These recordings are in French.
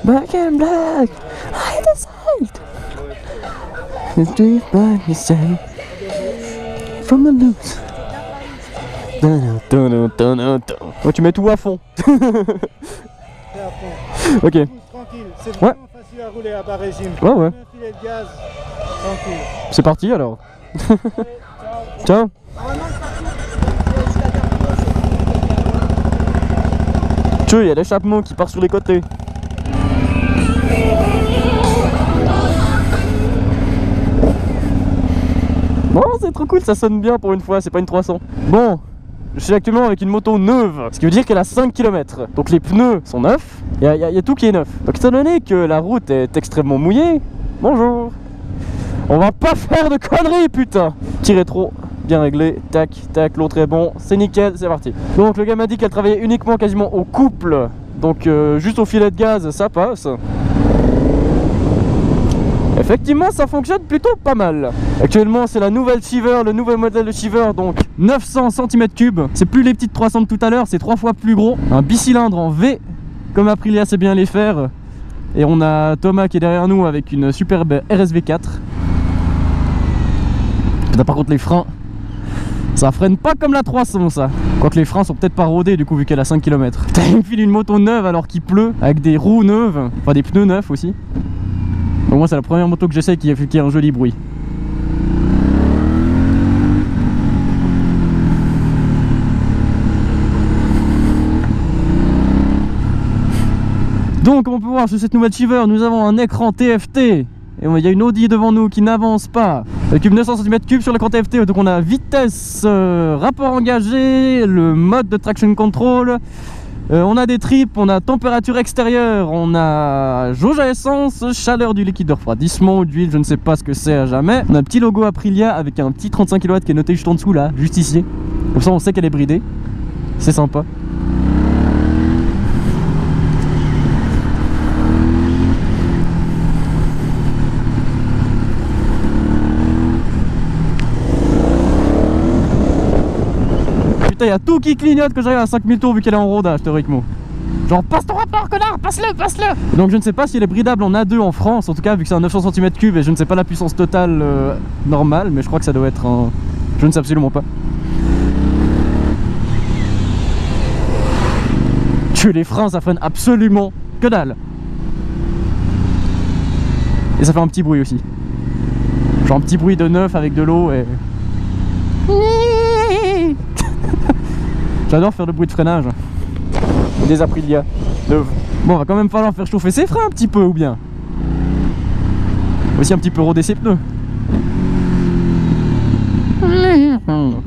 Back and black, I decide. Street by the side. From the loose. Oh, tu mets tout à fond. Ok. Tranquille, c'est vraiment facile à rouler à bas régime. Ouais, ouais. Un filet de gaz, tranquille. C'est parti alors. Ciao. Tu il y a l'échappement qui part sur les côtés. Bon, c'est trop cool, ça sonne bien pour une fois, c'est pas une 300. Bon, je suis actuellement avec une moto neuve, ce qui veut dire qu'elle a 5 km. Donc les pneus sont neufs, il y a tout qui est neuf. Donc étant donné que la route est extrêmement mouillée, bonjour, on va pas faire de conneries putain. Petit rétro, bien réglé, tac, tac, l'autre est bon, c'est nickel, c'est parti. Donc le gars m'a dit qu'elle travaillait uniquement quasiment au couple, donc juste au filet de gaz ça passe. Effectivement ça fonctionne plutôt pas mal. Actuellement c'est la nouvelle Shiver, le nouvel modèle de Shiver, donc 900 cm3. C'est plus les petites 300 de tout à l'heure, c'est 3 fois plus gros. Un bicylindre en V, comme Aprilia sait bien les faire. Et on a Thomas qui est derrière nous avec une superbe RSV4. Putain, par contre les freins, ça freine pas comme la 300 ça. Quoique les freins sont peut-être pas rodés du coup vu qu'elle a 5 km. Putain, il me file une moto neuve alors qu'il pleut, avec des roues neuves, enfin des pneus neufs aussi. Au moins c'est la première moto que j'essaie qui a un joli bruit. Donc comme on peut voir sur cette nouvelle Shiver, nous avons un écran TFT. Et il y a une Audi devant nous qui n'avance pas. Avec une 900 cm3 sur l'écran TFT, donc on a vitesse, rapport engagé, le mode de traction control. On a des tripes, on a température extérieure, on a jauge à essence, chaleur du liquide de refroidissement, d'huile, je ne sais pas ce que c'est à jamais. On a un petit logo Aprilia avec un petit 35 kW qui est noté juste en dessous là, juste ici. Comme ça on sait qu'elle est bridée, c'est sympa. Il y a tout qui clignote que j'arrive à 5000 tours vu qu'elle est en rodage théoriquement. Genre passe ton rapport connard, passe-le, passe-le. Donc je ne sais pas si elle est bridable en A2 en France, en tout cas vu que c'est un 900 cm3 et je ne sais pas la puissance totale normale, mais je crois que ça doit être un... Je ne sais absolument pas. Les freins ça freine absolument que dalle. Et ça fait un petit bruit aussi. Genre un petit bruit de neuf avec de l'eau et... J'adore faire le bruit de freinage des Aprilia neuves. Bon, va quand même falloir faire chauffer ses freins un petit peu ou bien. Aussi un petit peu roder ses pneus.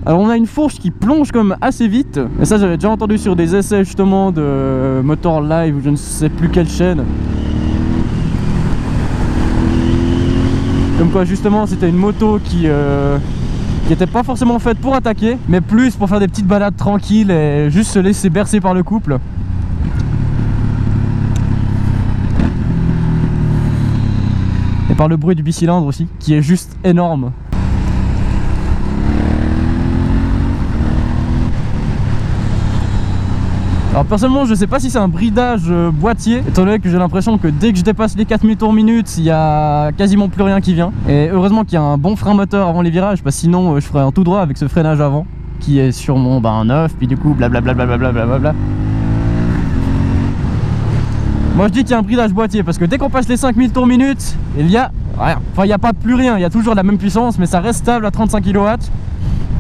Alors on a une fourche qui plonge comme assez vite. Et ça j'avais déjà entendu sur des essais justement de Motor Live ou je ne sais plus quelle chaîne. Comme quoi justement c'était une moto qui était pas forcément faite pour attaquer, mais plus pour faire des petites balades tranquilles et juste se laisser bercer par le couple. Et par le bruit du bicylindre aussi, qui est juste énorme. Alors personnellement je sais pas si c'est un bridage boîtier, étant donné que j'ai l'impression que dès que je dépasse les 4000 tours minutes, il y a quasiment plus rien qui vient. Et heureusement qu'il y a un bon frein moteur avant les virages, parce que sinon je ferais un tout droit avec ce freinage avant, qui est sur mon neuf, puis du coup blablabla. Moi je dis qu'il y a un bridage boîtier, parce que dès qu'on passe les 5000 tours minutes, il y a rien. Enfin il n'y a pas plus rien, il y a toujours la même puissance, mais ça reste stable à 35 kW.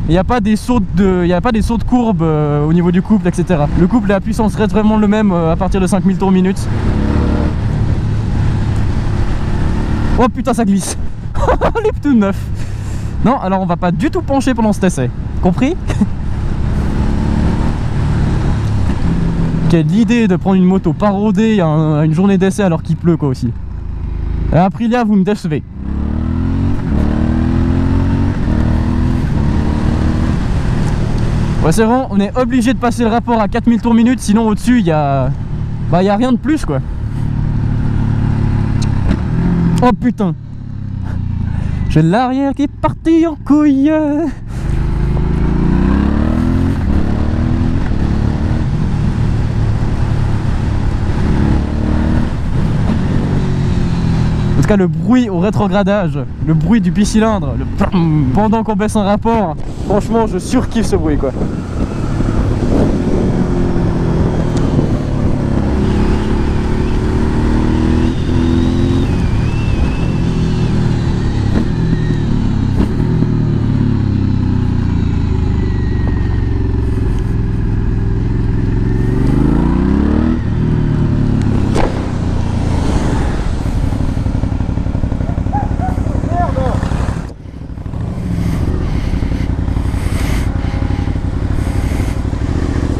Il n'y a pas des sauts de courbe au niveau du couple, etc. Le couple et la puissance reste vraiment le même à partir de 5000 tours minute. Oh putain ça glisse. Les pneus neufs. Non, alors on va pas du tout pencher pendant cet essai. Compris? Quelle idée de prendre une moto pas rodée à une journée d'essai alors qu'il pleut quoi aussi. Aprilia, vous me décevez. Ouais, c'est vraiment, on est obligé de passer le rapport à 4000 tours minute, sinon au-dessus il y a... Bah il y a rien de plus quoi. Oh putain. J'ai l'arrière qui est parti en couille. tout cas le bruit au rétrogradage, le bruit du bicylindre, le plum, pendant qu'on baisse un rapport, franchement je surkiffe ce bruit quoi.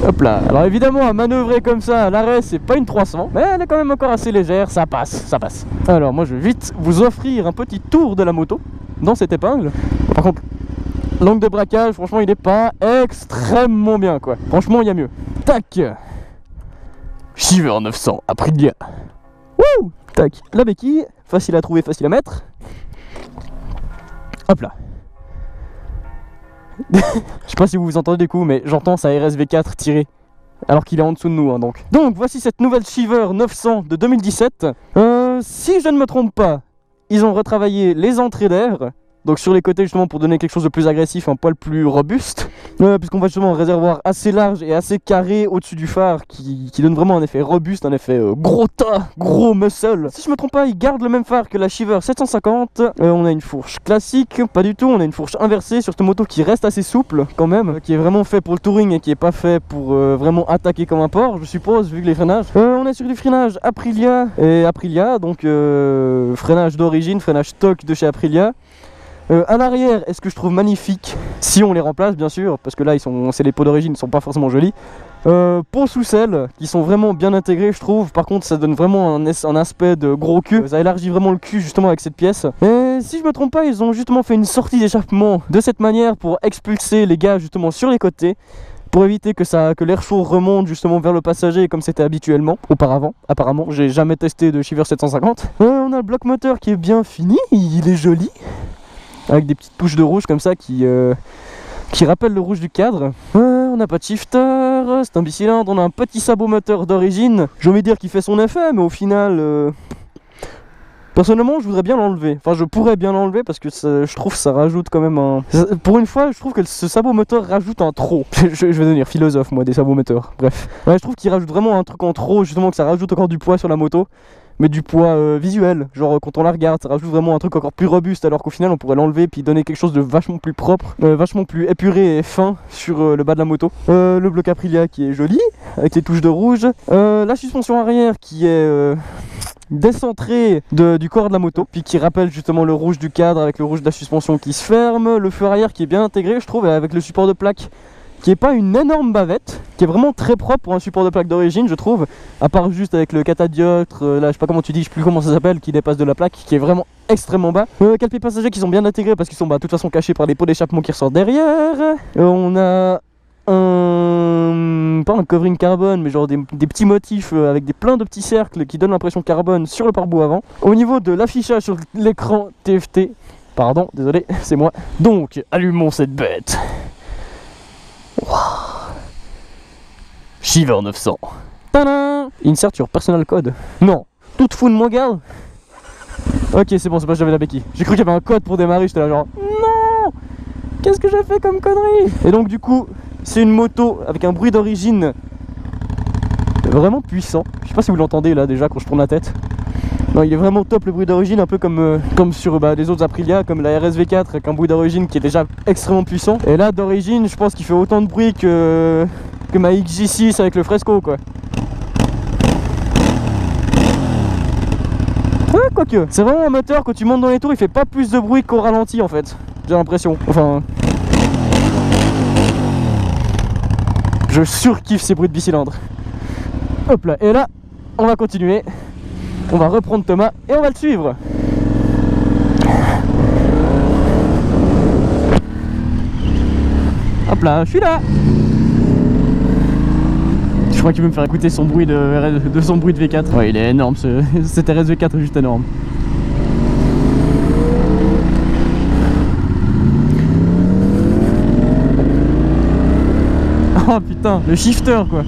Hop là, alors évidemment à manœuvrer comme ça à l'arrêt c'est pas une 300, mais elle est quand même encore assez légère, ça passe, ça passe. Alors moi je vais vite vous offrir un petit tour de la moto dans cette épingle. Par contre, l'angle de braquage franchement il est pas extrêmement bien quoi, franchement il y a mieux. Tac, Shiver 900 Aprilia. Wouh. Tac, la béquille, facile à trouver, facile à mettre. Hop là. Je sais pas si vous entendez du coup, mais j'entends sa RSV4 tirer alors qu'il est en dessous de nous hein, donc voici cette nouvelle Shiver 900 de 2017. Si je ne me trompe pas, ils ont retravaillé les entrées d'air, donc sur les côtés justement pour donner quelque chose de plus agressif, un poil plus robuste, puisqu'on voit justement un réservoir assez large et assez carré au-dessus du phare qui donne vraiment un effet robuste, un effet gros tas, gros muscle. Si je me trompe pas, ils gardent le même phare que la Shiver 750. On a une fourche classique, pas du tout, on a une fourche inversée sur cette moto qui reste assez souple quand même, qui est vraiment fait pour le touring et qui est pas fait pour vraiment attaquer comme un porc je suppose vu que les freinages. On est sur du freinage Aprilia et Aprilia, donc freinage d'origine, freinage stock de chez Aprilia. À l'arrière, est-ce que je trouve magnifique si on les remplace bien sûr, parce que là c'est les pots d'origine, ils sont pas forcément jolis. Pots sous selle qui sont vraiment bien intégrés je trouve, par contre ça donne vraiment un aspect de gros cul, ça élargit vraiment le cul justement avec cette pièce. Et si je me trompe pas, ils ont justement fait une sortie d'échappement de cette manière pour expulser les gaz justement sur les côtés, pour éviter que l'air chaud remonte justement vers le passager comme c'était habituellement auparavant. Apparemment, j'ai jamais testé de Shiver 750. On a le bloc moteur qui est bien fini, il est joli, avec des petites touches de rouge comme ça qui rappellent le rouge du cadre. On n'a pas de shifter, c'est un bicylindre, on a un petit sabot moteur d'origine, j'ai envie de dire qu'il fait son effet, mais au final personnellement je voudrais bien l'enlever, enfin je pourrais bien l'enlever parce que je trouve que ça rajoute quand même un... Pour une fois je trouve que ce sabot moteur rajoute un trop. Je vais devenir philosophe moi des sabots moteurs, bref. Ouais, je trouve qu'il rajoute vraiment un truc en trop, justement que ça rajoute encore du poids sur la moto, mais du poids visuel, genre quand on la regarde ça rajoute vraiment un truc encore plus robuste, alors qu'au final on pourrait l'enlever puis donner quelque chose de vachement plus propre, vachement plus épuré et fin sur le bas de la moto. Le bloc Aprilia qui est joli avec les touches de rouge, la suspension arrière qui est décentrée du corps de la moto, puis qui rappelle justement le rouge du cadre avec le rouge de la suspension qui se ferme, le feu arrière qui est bien intégré je trouve avec le support de plaque qui est pas une énorme bavette, qui est vraiment très propre pour un support de plaque d'origine je trouve, à part juste avec le catadioptre, là je sais pas comment tu dis, je sais plus comment ça s'appelle, qui dépasse de la plaque, qui est vraiment extrêmement bas. Quatre pieds passagers qui sont bien intégrés parce qu'ils sont de toute façon cachés par les pots d'échappement qui ressortent derrière. On a pas un covering carbone mais genre des petits motifs avec plein de petits cercles qui donnent l'impression carbone sur le pare-boue avant. Au niveau de l'affichage sur l'écran TFT, pardon, désolé, c'est moi. Donc allumons cette bête. Wow. Shiver 900. Tadam. Insert your personal code. Non, toute fou de mon gars. Ok, c'est bon, c'est pas, j'avais la béquille. J'ai cru qu'il y avait un code pour démarrer, j'étais là genre non, qu'est-ce que j'ai fait comme connerie. Et donc du coup, c'est une moto avec un bruit d'origine vraiment puissant. Je sais pas si vous l'entendez là déjà quand je tourne la tête. Non, il est vraiment top le bruit d'origine, un peu comme sur les autres Aprilia, comme la RSV4 avec un bruit d'origine qui est déjà extrêmement puissant. Et là d'origine, je pense qu'il fait autant de bruit que ma XJ6 avec le Fresco quoi. Ouais, quoique, c'est vraiment un moteur, quand tu montes dans les tours, il fait pas plus de bruit qu'au ralenti en fait. J'ai l'impression, enfin... Je surkiffe ces bruits de bicylindre. Hop là, et là, on va continuer. On va reprendre Thomas et on va le suivre. Hop là, je suis là. Je crois qu'il veut me faire écouter son bruit de son bruit de V4. Ouais, il est énorme, cet RSV4 est juste énorme. Oh putain, le shifter quoi.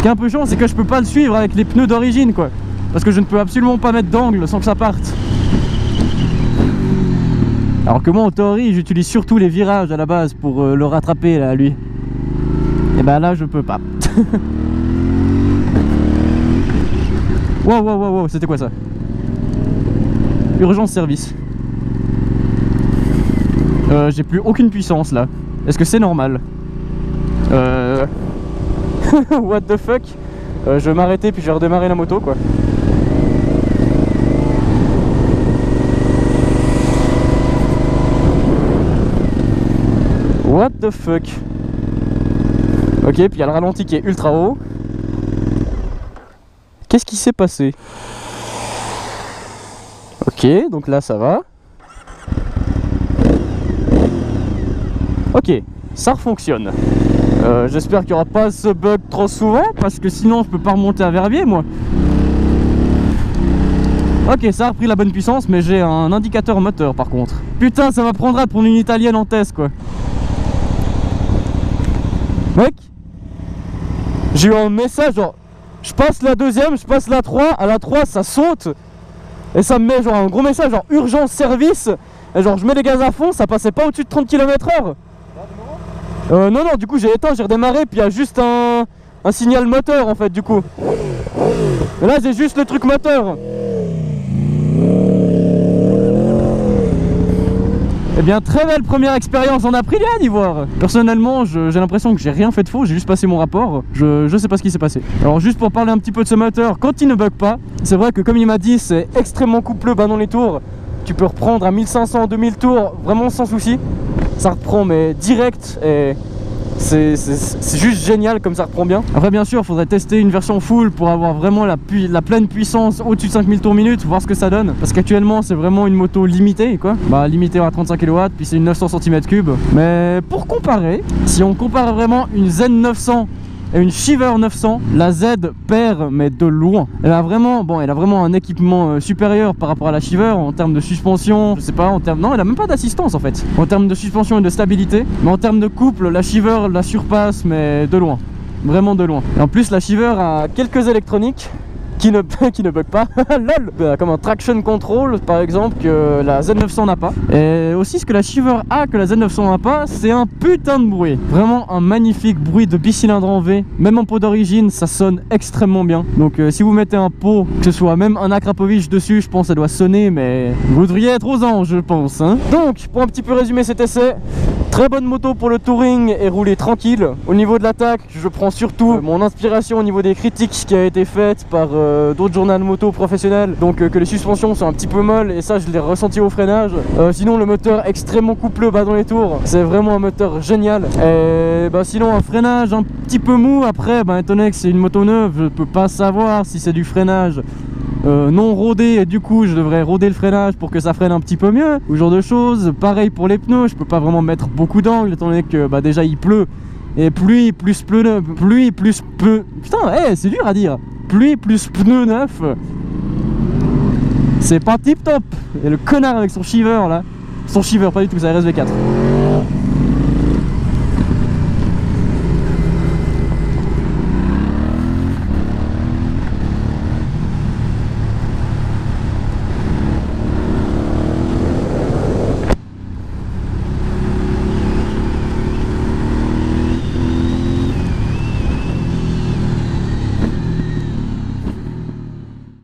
qui est un peu chiant, c'est que je peux pas le suivre avec les pneus d'origine, quoi. Parce que je ne peux absolument pas mettre d'angle sans que ça parte. Alors que moi en théorie j'utilise surtout les virages à la base pour le rattraper là, lui. Et ben là je peux pas. Wow wow wow wow, c'était quoi ça? Urgence service. J'ai plus aucune puissance là. Est-ce que c'est normal? What the fuck? Je vais m'arrêter puis je vais redémarrer la moto quoi. What the fuck? Ok, puis il y a le ralenti qui est ultra haut. Qu'est-ce qui s'est passé? Ok, donc là ça va. Ok, ça fonctionne. J'espère qu'il n'y aura pas ce bug trop souvent, parce que sinon je peux pas remonter à Verviers moi. Ok, ça a repris la bonne puissance, mais j'ai un indicateur moteur par contre. Putain, ça m'apprendra de prendre une italienne en test quoi. Mec, j'ai eu un message genre, je passe la deuxième, je passe la 3, à la 3 ça saute. Et ça me met genre un gros message genre urgence service. Et genre je mets les gaz à fond, ça passait pas au-dessus de 30 km/h. Non non, du coup j'ai éteint, j'ai redémarré, puis il y a juste un signal moteur en fait du coup. Et là j'ai juste le truc moteur. Eh bien très belle première expérience en Aprilia d'Ivoire. Personnellement j'ai l'impression que j'ai rien fait de faux, j'ai juste passé mon rapport. Je sais pas ce qui s'est passé. Alors juste pour parler un petit peu de ce moteur, quand il ne bug pas, c'est vrai que comme il m'a dit c'est extrêmement coupleux dans les tours. Tu peux reprendre à 1500, 2000 tours vraiment sans souci. Ça reprend mais direct et c'est juste génial comme ça reprend bien. Après bien sûr il faudrait tester une version full pour avoir vraiment la pleine puissance au-dessus de 5000 tours minute, voir ce que ça donne. Parce qu'actuellement c'est vraiment une moto limitée quoi. Bah limitée à 35 kW, puis c'est une 900 cm3. Mais pour comparer, si on compare vraiment une Z900 et une Shiver 900, la Z perd mais de loin. Elle a vraiment un équipement supérieur par rapport à la Shiver en termes de suspension, je sais pas, non elle a même pas d'assistance en fait, en termes de suspension et de stabilité. Mais en termes de couple, la Shiver la surpasse mais de loin, vraiment de loin. Et en plus la Shiver a quelques électroniques qui ne bug pas, lol, comme un traction control par exemple que la Z900 n'a pas. Et aussi ce que la Shiver a que la Z900 n'a pas, c'est un putain de bruit. Vraiment un magnifique bruit de bicylindre en V. Même en pot d'origine ça sonne extrêmement bien. Donc si vous mettez un pot, que ce soit même un Akrapovic dessus, je pense que ça doit sonner, mais vous devriez être aux anges je pense hein. Donc pour un petit peu résumer cet essai, très bonne moto pour le touring et rouler tranquille. Au niveau de l'attaque, je prends surtout mon inspiration au niveau des critiques qui a été faite par d'autres journaux moto professionnels. Donc que les suspensions sont un petit peu molles et ça je l'ai ressenti au freinage. Sinon le moteur extrêmement coupleux bas dans les tours, c'est vraiment un moteur génial. Et sinon un freinage un petit peu mou. Après étant donné que c'est une moto neuve, je peux pas savoir si c'est du freinage non rodé et du coup je devrais roder le freinage pour que ça freine un petit peu mieux ou ce genre de choses. Pareil pour les pneus, je peux pas vraiment mettre beaucoup d'angle étant donné que déjà il pleut et pluie plus pneu, putain c'est dur à dire, pluie plus pneu neuf, c'est pas tip top. Et le connard avec son Shiver là, son Shiver pas du tout, c'est RSV4.